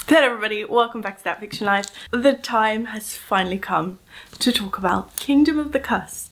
Hello everybody, welcome back to That Fiction Life. The time has finally come to talk about Kingdom of the Cursed.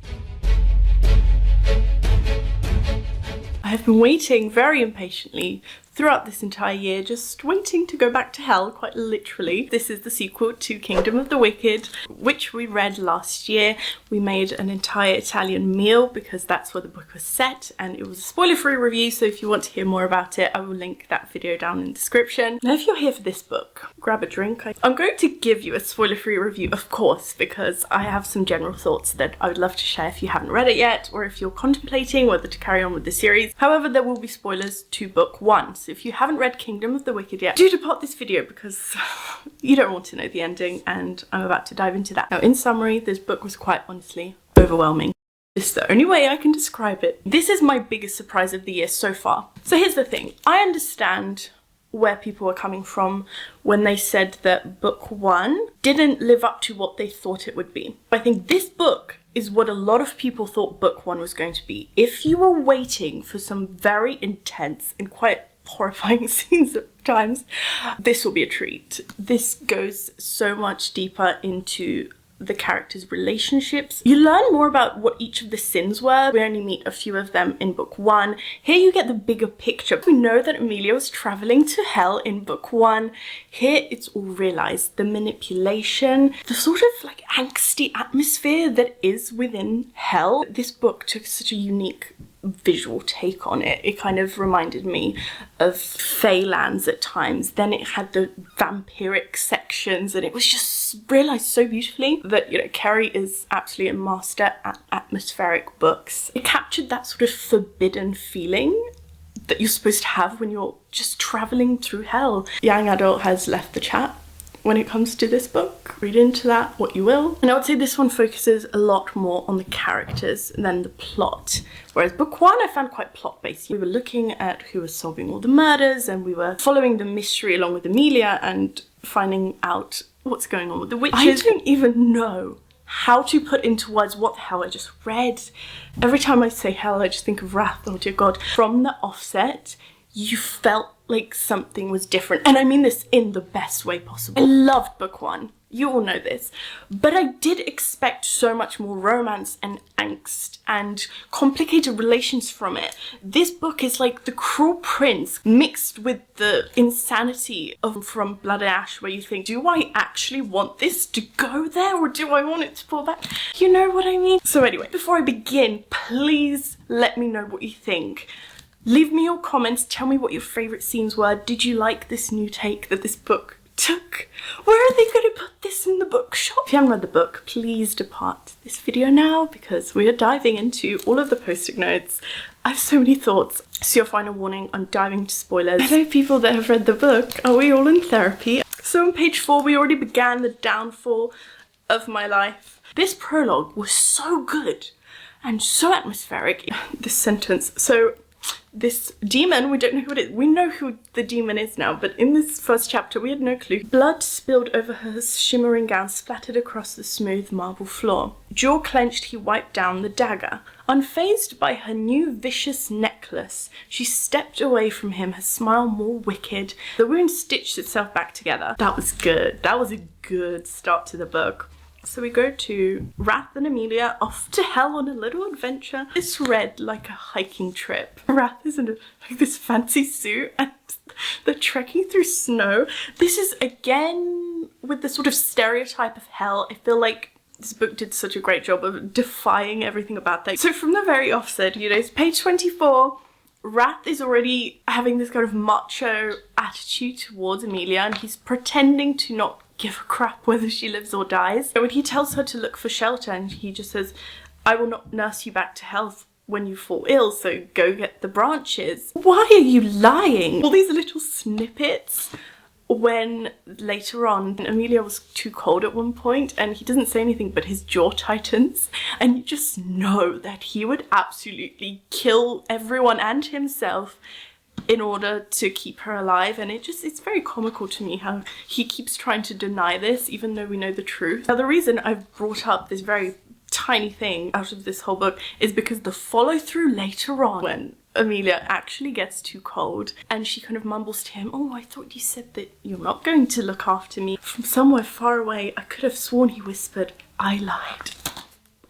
I have been waiting very impatiently throughout this entire year, just waiting to go back to hell, quite literally. This is the sequel to Kingdom of the Wicked, which we read last year. We made an entire Italian meal because that's where the book was set, and it was a spoiler-free review, so if you want to hear more about it, I will link that video down in the description. Now, if you're here for this book, grab a drink. I'm going to give you a spoiler-free review, of course, because I have some general thoughts that I would love to share if you haven't read it yet, or if you're contemplating whether to carry on with the series. However, there will be spoilers to book one. So if you haven't read Kingdom of the Wicked yet, do depart this video because you don't want to know the ending, and I'm about to dive into that. Now, in summary, this book was quite honestly overwhelming. It's the only way I can describe it. This is my biggest surprise of the year so far. So here's the thing. I understand where people were coming from when they said that book one didn't live up to what they thought it would be. I think this book is what a lot of people thought book one was going to be. If you were waiting for some very intense and quite horrifying scenes at times, this will be a treat. This goes so much deeper into the characters' relationships. You learn more about what each of the sins were. We only meet a few of them in book one. Here you get the bigger picture. We know that Amelia was traveling to hell in book one. Here it's all realized. The manipulation, the sort of like angsty atmosphere that is within hell. This book took such a unique visual take on it. It kind of reminded me of Feylands at times. Then it had the vampiric sections, and it was just realised so beautifully that, you know, Kerry is absolutely a master at atmospheric books. It captured that sort of forbidden feeling that you're supposed to have when you're just travelling through hell. Young adult has left the chat when it comes to this book. Read into that what you will. And I would say this one focuses a lot more on the characters than the plot. Whereas book one I found quite plot-based. We were looking at who was solving all the murders, and we were following the mystery along with Amelia and finding out what's going on with the witches. I don't even know how to put into words what the hell I just read. Every time I say hell, I just think of wrath, oh dear God. From the offset, you felt like something was different. And I mean this in the best way possible. I loved book one. You all know this. But I did expect so much more romance and angst and complicated relations from it. This book is like The Cruel Prince mixed with the insanity of From Blood and Ash, where you think, do I actually want this to go there, or do I want it to fall back? You know what I mean? So anyway, before I begin, please let me know what you think. Leave me your comments, tell me what your favourite scenes were. Did you like this new take that this book took? Where are they going to put this in the bookshop? If you haven't read the book, please depart this video now because we are diving into all of the post-it notes. I have so many thoughts. So your final warning, I'm diving into spoilers. Hello people that have read the book, are we all in therapy? So on page 4 we already began the downfall of my life. This prologue was so good and so atmospheric. This sentence, so this demon, we don't know who it is. We know who the demon is now, but in this first chapter we had no clue. Blood spilled over her shimmering gown, splattered across the smooth marble floor. Jaw clenched, he wiped down the dagger. Unfazed by her new vicious necklace, she stepped away from him, her smile more wicked. The wound stitched itself back together. That was good. That was a good start to the book. So we go to Wrath and Amelia off to hell on a little adventure. This read like a hiking trip. Wrath is in like this fancy suit and they're trekking through snow. This is again with the sort of stereotype of hell. I feel like this book did such a great job of defying everything about that. So from the very offset, you know, it's page 24. Wrath is already having this kind of macho attitude towards Amelia, and he's pretending to not give a crap whether she lives or dies. So when he tells her to look for shelter, and he just says, I will not nurse you back to health when you fall ill, so go get the branches. Why are you lying? All these little snippets when later on Amelia was too cold at one point and he doesn't say anything but his jaw tightens, and you just know that he would absolutely kill everyone and himself in order to keep her alive. And it's very comical to me how he keeps trying to deny this even though we know the truth. Now the reason I've brought up this very tiny thing out of this whole book is because the follow through later on when Amelia actually gets too cold and she kind of mumbles to him, "Oh, I thought you said that you're not going to look after me." From somewhere far away, I could have sworn he whispered, "I lied.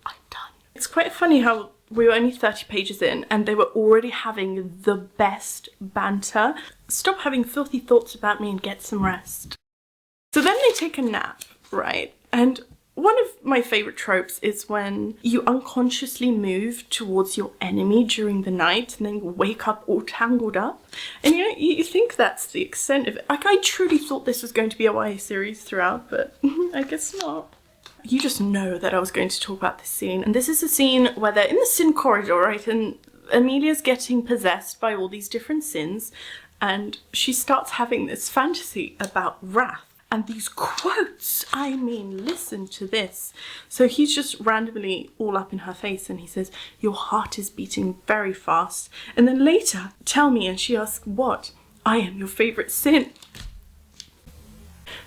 I'm done." It's quite funny how we were only 30 pages in and they were already having the best banter. Stop having filthy thoughts about me and get some rest. So then they take a nap, right? And one of my favourite tropes is when you unconsciously move towards your enemy during the night and then you wake up all tangled up. And you know, you think that's the extent of it. Like, I truly thought this was going to be a YA series throughout, but I guess not. You just know that I was going to talk about this scene. And this is a scene where they're in the sin corridor, right? And Amelia's getting possessed by all these different sins. And she starts having this fantasy about wrath. And these quotes, I mean, listen to this. So he's just randomly all up in her face and he says, "Your heart is beating very fast." And then later, "Tell me," and she asks, "What?" "I am your favourite sin."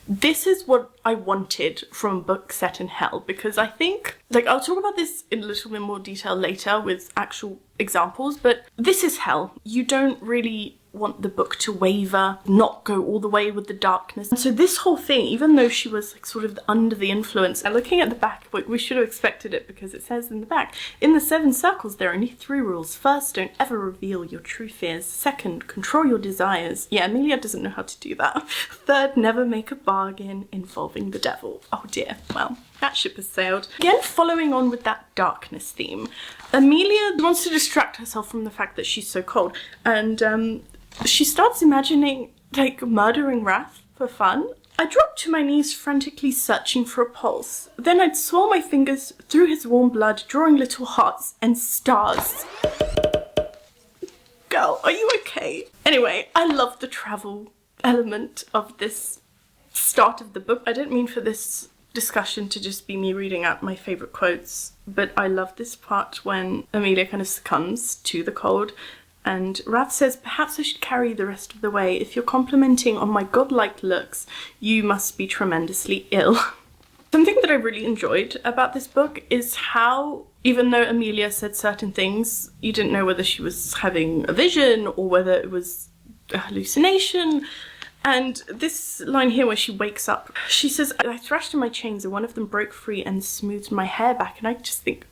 This is what I wanted from a book set in hell, because I think, like, I'll talk about this in a little bit more detail later with actual examples, but this is hell. You don't really want the book to waver, not go all the way with the darkness. And so this whole thing, even though she was like sort of under the influence, and looking at the back, we should have expected it because it says in the back, in the 7 circles there are only 3 rules. First, don't ever reveal your true fears. Second, control your desires. Yeah, Amelia doesn't know how to do that. Third, never make a bargain involving the devil. Oh dear, well, that ship has sailed. Again, following on with that darkness theme, Amelia wants to distract herself from the fact that she's so cold, and she starts imagining, like, murdering Wrath for fun. "I dropped to my knees, frantically searching for a pulse. Then I'd swirl my fingers through his warm blood, drawing little hearts and stars." Girl, are you okay? Anyway, I love the travel element of this start of the book. I didn't mean for this discussion to just be me reading out my favourite quotes, but I love this part when Amelia kind of succumbs to the cold. And Wrath says, "Perhaps I should carry the rest of the way. If you're complimenting on my godlike looks, you must be tremendously ill." Something that I really enjoyed about this book is how, even though Amelia said certain things, you didn't know whether she was having a vision or whether it was a hallucination. And this line here where she wakes up, she says, "I thrashed in my chains and one of them broke free and smoothed my hair back." And I just think,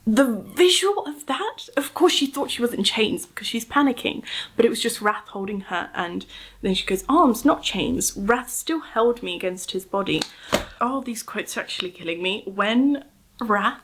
the visual of that, of course she thought she was in chains because she's panicking, but it was just Wrath holding her, and then she goes, "Arms, not chains. Wrath still held me against his body." Oh, these quotes are actually killing me. When Wrath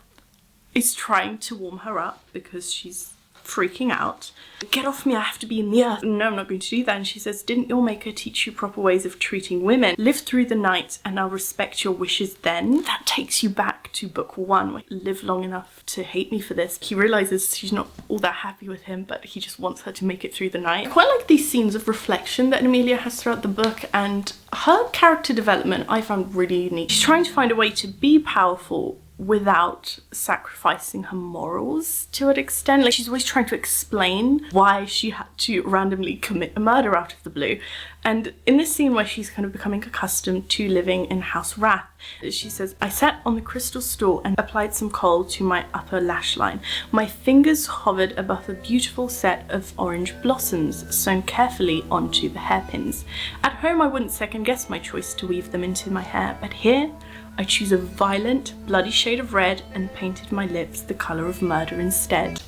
is trying to warm her up because she's freaking out, "Get off me, I have to be in the earth." "No, I'm not going to do that." And she says, "Didn't your maker teach you proper ways of treating women? Live through the night and I'll respect your wishes then." That takes you back to book 1, where live long enough to hate me for this. He realises she's not all that happy with him, but he just wants her to make it through the night. I quite like these scenes of reflection that Amelia has throughout the book, and her character development I found really unique. She's trying to find a way to be powerful without sacrificing her morals to an extent. Like, she's always trying to explain why she had to randomly commit a murder out of the blue. And in this scene where she's kind of becoming accustomed to living in House Wrath, she says, "I sat on the crystal stool and applied some kohl to my upper lash line. My fingers hovered above a beautiful set of orange blossoms sewn carefully onto the hairpins. At home I wouldn't second guess my choice to weave them into my hair, but here I choose a violent, bloody shade of red and painted my lips the colour of murder instead."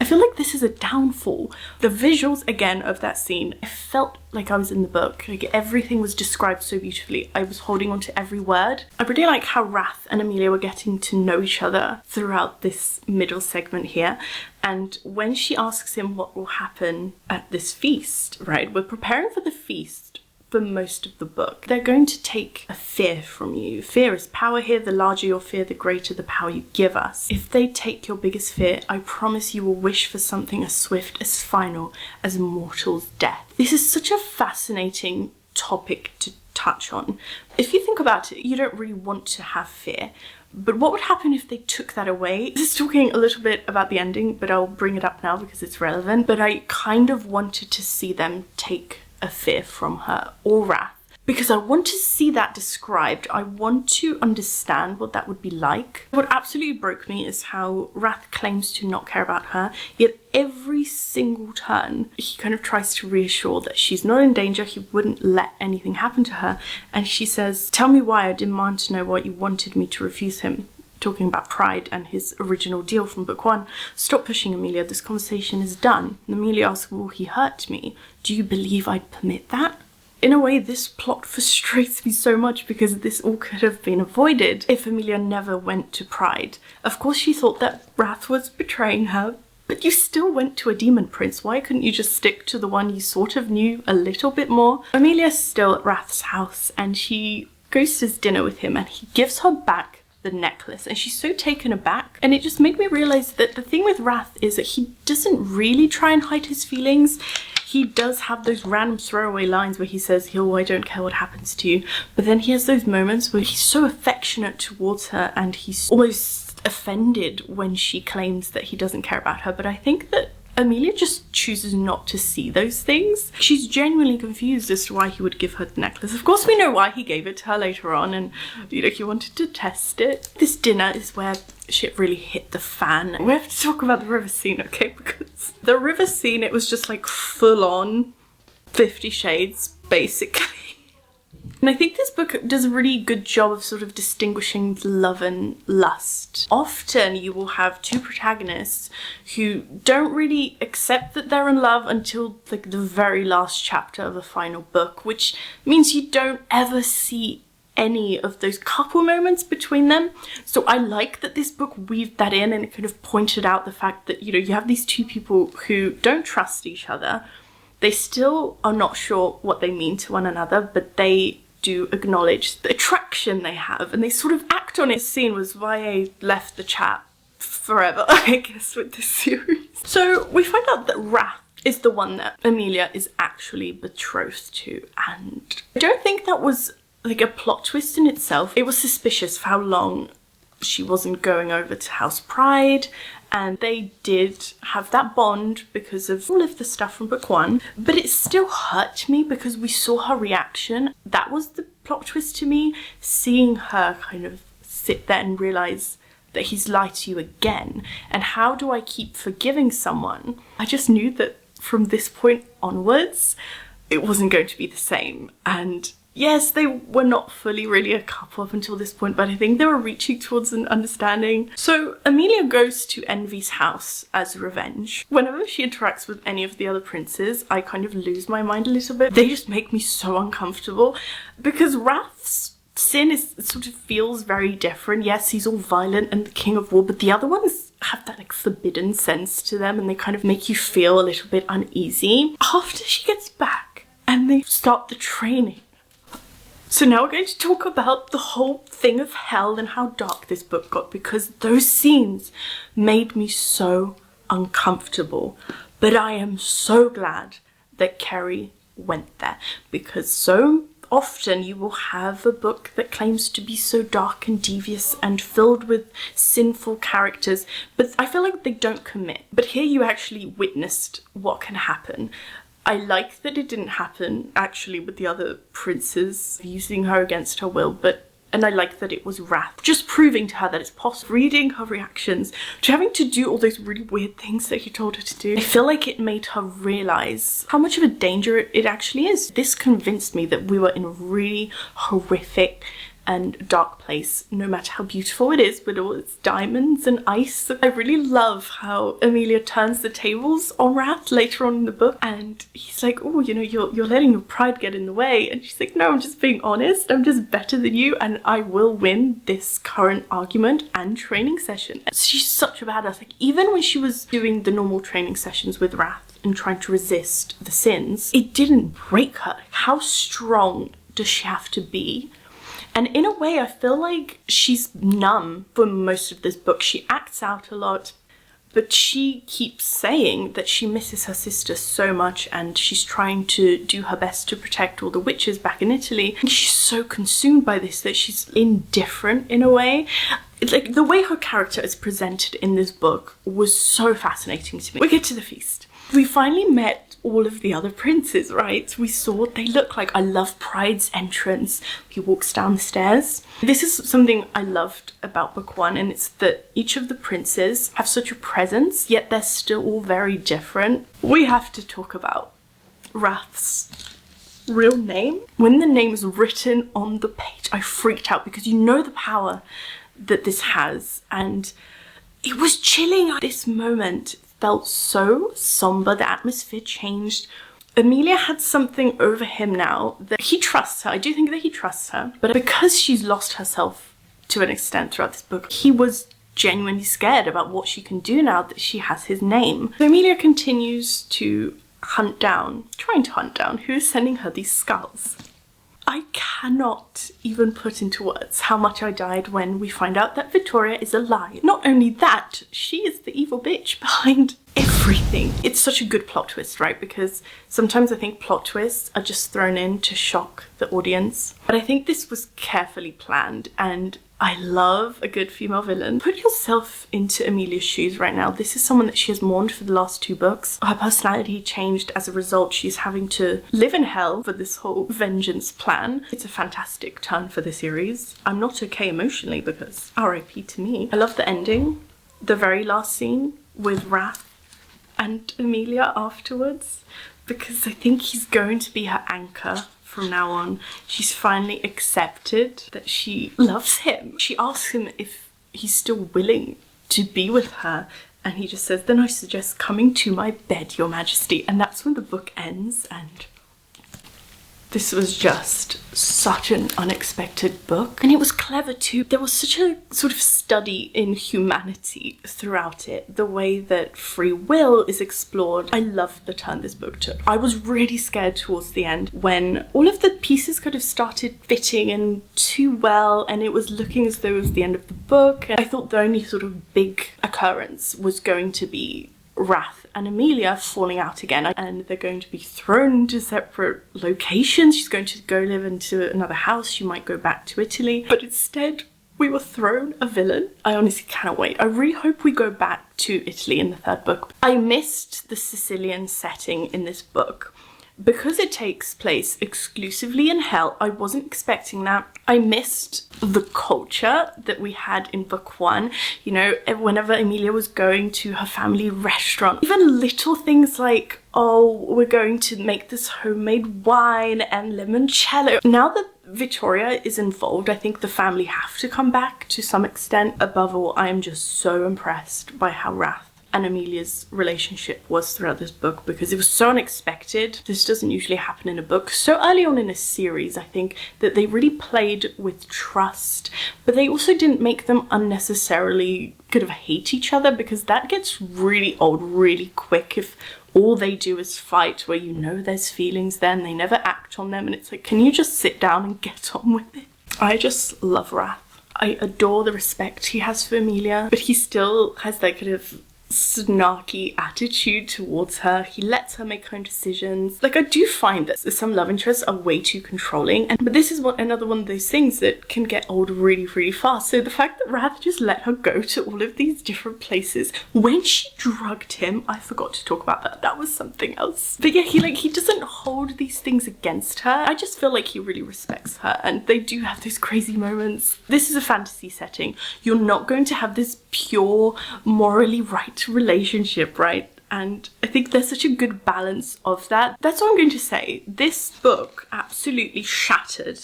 I feel like this is a downfall. The visuals, again, of that scene, I felt like I was in the book. Like, everything was described so beautifully. I was holding on to every word. I really like how Wrath and Amelia were getting to know each other throughout this middle segment here. And when she asks him what will happen at this feast, right? We're preparing for the feast for most of the book. They're going to take a fear from you. Fear is power here. The larger your fear, the greater the power you give us. If they take your biggest fear, I promise you will wish for something as swift, as final, as a mortal's death. This is such a fascinating topic to touch on. If you think about it, you don't really want to have fear. But what would happen if they took that away? This is talking a little bit about the ending, but I'll bring it up now because it's relevant. But I kind of wanted to see them take a fear from her, or Wrath. because I want to see that described. I want to understand what that would be like. What absolutely broke me is how Wrath claims to not care about her, yet every single turn he kind of tries to reassure that she's not in danger, he wouldn't let anything happen to her. And she says, "Tell me why I demand to know why you wanted me to refuse him." Talking about Pride and his original deal from book 1. "Stop pushing, Amelia, this conversation is done." And Amelia asks, "Will he hurt me? Do you believe I'd permit that?" In a way, this plot frustrates me so much because this all could have been avoided if Amelia never went to Pride. Of course she thought that Wrath was betraying her, but you still went to a demon prince. Why couldn't you just stick to the one you sort of knew a little bit more? Amelia's still at Wrath's house and she goes to dinner with him and he gives her back the necklace and she's so taken aback. And it just made me realize that the thing with Wrath is that he doesn't really try and hide his feelings. He does have those random throwaway lines where he says, "Oh, I don't care what happens to you." But then he has those moments where he's so affectionate towards her and he's almost offended when she claims that he doesn't care about her. But I think that Amelia just chooses not to see those things. She's genuinely confused as to why he would give her the necklace. Of course we know why he gave it to her later on, and you know, he wanted to test it. This dinner is where shit really hit the fan. We have to talk about the river scene, okay? Because the river scene, it was just like full on 50 Shades, basically. And I think this book does a really good job of sort of distinguishing love and lust. Often you will have two protagonists who don't really accept that they're in love until like the very last chapter of a final book, which means you don't ever see any of those couple moments between them. So I like that this book weaved that in and it kind of pointed out the fact that, you know, you have these two people who don't trust each other. They still are not sure what they mean to one another, but they do acknowledge the attraction they have and they sort of act on it. This scene was why I left the chat forever, I guess, with this series. So we find out that Wrath is the one that Amelia is actually betrothed to, and I don't think that was like a plot twist in itself. It was suspicious for how long she wasn't going over to House Pride, and they did have that bond because of all of the stuff from book 1, but it still hurt me because we saw her reaction. That was the plot twist to me, seeing her kind of sit there and realise that he's lied to you again. And how do I keep forgiving someone? I just knew that from this point onwards, it wasn't going to be the same. And yes, they were not fully really a couple up until this point, but I think they were reaching towards an understanding. So Amelia goes to Envy's house as revenge. Whenever she interacts with any of the other princes, I kind of lose my mind a little bit. They just make me so uncomfortable because Wrath's sin sort of feels very different. Yes, he's all violent and the king of war, but the other ones have that like forbidden sense to them and they kind of make you feel a little bit uneasy. After she gets back and they start the training. So now we're going to talk about the whole thing of hell and how dark this book got, because those scenes made me so uncomfortable. But I am so glad that Kerry went there, because so often you will have a book that claims to be so dark and devious and filled with sinful characters, but I feel like they don't commit. But here you actually witnessed what can happen. I like that it didn't happen actually with the other princes using her against her will, and I like that it was Wrath just proving to her that it's possible. Reading her reactions to having to do all those really weird things that he told her to do, I feel like it made her realise how much of a danger it actually is. This convinced me that we were in a really horrific and dark place, no matter how beautiful it is with all its diamonds and ice. I really love how Amelia turns the tables on Wrath later on in the book, and he's like, oh, you know, you're letting your pride get in the way, and she's like, no, I'm just being honest, I'm just better than you and I will win this current argument and training session. And she's such a badass. Like, even when she was doing the normal training sessions with Wrath and trying to resist the sins, it didn't break her. How strong does she have to be? And in a way, I feel like she's numb for most of this book. She acts out a lot, but she keeps saying that she misses her sister so much and she's trying to do her best to protect all the witches back in Italy. And she's so consumed by this that she's indifferent in a way. It's like the way her character is presented in this book was so fascinating to me. We get to the feast. We finally met all of the other princes, right? We saw what they look like. I love Pride's entrance. He walks down the stairs. This is something I loved about book one, and it's that each of the princes have such a presence, yet they're still all very different. We have to talk about Wrath's real name. When the name is written on the page, I freaked out because you know the power that this has, and it was chilling. This moment felt so somber. The atmosphere changed. Amelia had something over him now that he trusts her. I do think that he trusts her, but because she's lost herself to an extent throughout this book, he was genuinely scared about what she can do now that she has his name. So Amelia continues to trying to hunt down who is sending her these skulls. I cannot even put into words how much I died when we find out that Victoria is alive. Not only that, she is the evil bitch behind everything. It's such a good plot twist, right? Because sometimes I think plot twists are just thrown in to shock the audience. But I think this was carefully planned, and I love a good female villain. Put yourself into Amelia's shoes right now. This is someone that she has mourned for the last 2 books. Her personality changed as a result. She's having to live in hell for this whole vengeance plan. It's a fantastic turn for the series. I'm not okay emotionally because RIP to me. I love the ending, the very last scene with Wrath and Amelia afterwards, because I think he's going to be her anchor. From now on, she's finally accepted that she loves him. She asks him if he's still willing to be with her, and he just says, "Then I suggest coming to my bed, Your Majesty." And that's when the book ends, and this was just such an unexpected book. And it was clever too. There was such a sort of study in humanity throughout it. The way that free will is explored. I love the turn this book took. I was really scared towards the end when all of the pieces kind of started fitting in too well, and it was looking as though it was the end of the book. And I thought the only sort of big occurrence was going to be Wrath and Amelia falling out again, and they're going to be thrown to separate locations. She's going to go live into another house. She might go back to Italy, but instead we were thrown a villain. I honestly cannot wait. I really hope we go back to Italy in the 3rd book. I missed the Sicilian setting in this book. Because it takes place exclusively in hell, I wasn't expecting that. I missed the culture that we had in book 1. You know, whenever Amelia was going to her family restaurant, even little things like, oh, we're going to make this homemade wine and limoncello. Now that Victoria is involved, I think the family have to come back to some extent. Above all, I am just so impressed by how Wrath and Amelia's relationship was throughout this book, because it was so unexpected. This doesn't usually happen in a book. So early on in a series, I think that they really played with trust, but they also didn't make them unnecessarily kind of hate each other, because that gets really old really quick if all they do is fight, where you know there's feelings there and they never act on them, and it's like, can you just sit down and get on with it? I just love Wrath. I adore the respect he has for Amelia, but he still has that kind of snarky attitude towards her. He lets her make her own decisions. Like, I do find that some love interests are way too controlling, but this is another one of those things that can get old really, really fast. So the fact that Wrath just let her go to all of these different places. When she drugged him, I forgot to talk about that. That was something else. But yeah, he doesn't hold these things against her. I just feel like he really respects her, and they do have those crazy moments. This is a fantasy setting. You're not going to have this pure, morally right relationship, right? And I think there's such a good balance of that. That's all I'm going to say. This book absolutely shattered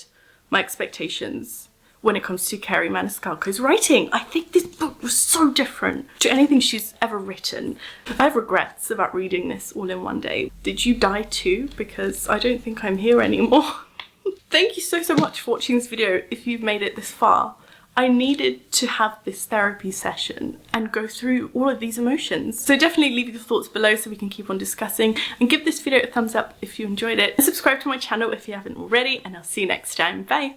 my expectations when it comes to Kerri Maniscalco's writing. I think this book was so different to anything she's ever written. I have regrets about reading this all in one day. Did you die too? Because I don't think I'm here anymore. Thank you so much for watching this video if you've made it this far. I needed to have this therapy session and go through all of these emotions. So definitely leave your thoughts below so we can keep on discussing, and give this video a thumbs up if you enjoyed it. And subscribe to my channel if you haven't already, and I'll see you next time. Bye!